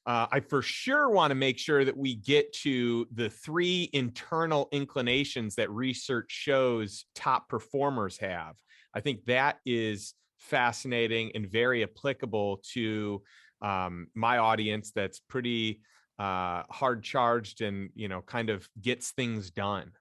I for sure want to make sure that we get to the 3 internal inclinations that research shows top performers have. I think that is fascinating and very applicable to my audience that's pretty hard charged and, kind of gets things done.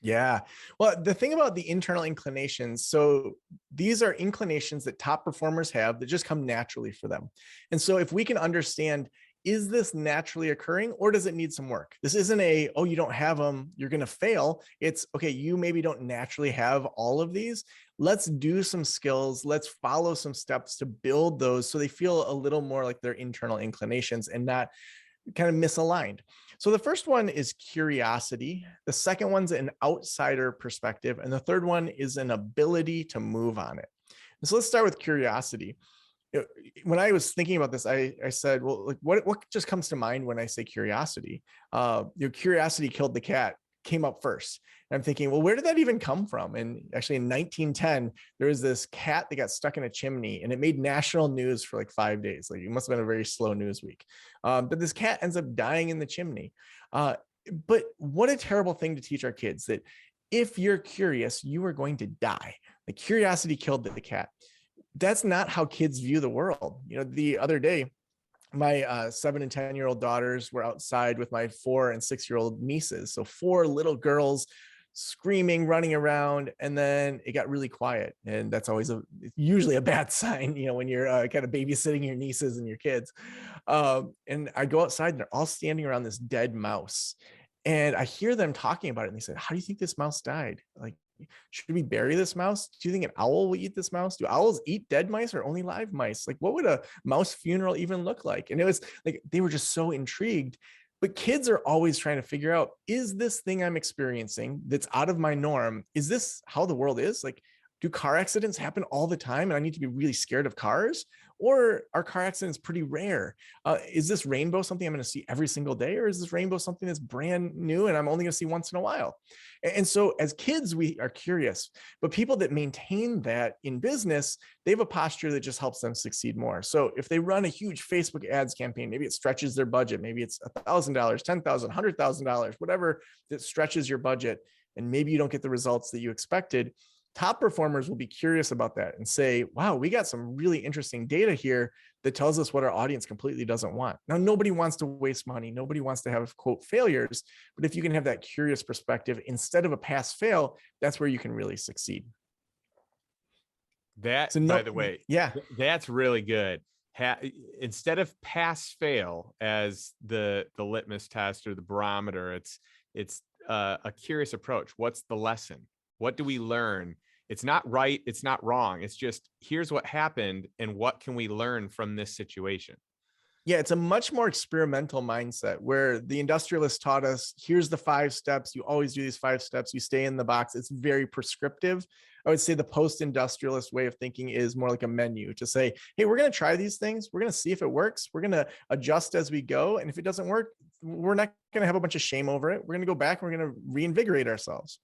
Yeah. Well, the thing about the internal inclinations, so these are inclinations that top performers have that just come naturally for them. And so if we can understand, is this naturally occurring or does it need some work? This isn't a, oh, you don't have them, you're going to fail. It's okay, you maybe don't naturally have all of these. Let's do some skills. Let's follow some steps to build those so they feel a little more like their internal inclinations and not kind of misaligned. So the first one is curiosity. The second one's an outsider perspective. And the third one is an ability to move on it. And so let's start with curiosity. When I was thinking about this, I said, well, like what just comes to mind when I say curiosity? Curiosity killed the cat came up first. And I'm thinking, well, where did that even come from? And actually in 1910, there was this cat that got stuck in a chimney and it made national news for like 5 days. Like it must have been a very slow news week. But this cat ends up dying in the chimney. But what a terrible thing to teach our kids that if you're curious, you are going to die. The curiosity killed the cat. That's not how kids view the world. The other day, my 7 and 10-year-old daughters were outside with my 4 and 6-year-old nieces. So 4 little girls screaming, running around, and then it got really quiet. And that's always usually a bad sign, when you're kind of babysitting your nieces and your kids. And I go outside and they're all standing around this dead mouse. And I hear them talking about it. And they said, how do you think this mouse died? Like, should we bury this mouse? Do you think an owl will eat this mouse? Do owls eat dead mice or only live mice? Like, what would a mouse funeral even look like? And it was like, they were just so intrigued. But kids are always trying to figure out, is this thing I'm experiencing that's out of my norm? Is this how the world is? Like, do car accidents happen all the time and I need to be really scared of cars? Or are car accidents pretty rare? Is this rainbow something I'm going to see every single day? Or is this rainbow something that's brand new and I'm only going to see once in a while? And so as kids, we are curious, but people that maintain that in business, they have a posture that just helps them succeed more. So if they run a huge Facebook ads campaign, maybe it stretches their budget, maybe it's $1,000, $10,000, $100,000, whatever that stretches your budget, and maybe you don't get the results that you expected. Top performers will be curious about that and say, wow, we got some really interesting data here that tells us what our audience completely doesn't want. Now, nobody wants to waste money. Nobody wants to have, quote, failures. But if you can have that curious perspective instead of a pass fail, that's where you can really succeed. That, So by no, the way, yeah, that's really good. Instead of pass fail as the litmus test or the barometer, it's a curious approach. What's the lesson? What do we learn? It's not right, it's not wrong. It's just, here's what happened and what can we learn from this situation? yeah, it's a much more experimental mindset where the industrialists taught us, here's the 5 steps. You always do these 5 steps. You stay in the box. It's very prescriptive. I would say the post-industrialist way of thinking is more like a menu to say, hey, we're going to try these things. We're going to see if it works. We're going to adjust as we go. And if it doesn't work, we're not going to have a bunch of shame over it. We're going to go back and we're going to reinvigorate ourselves.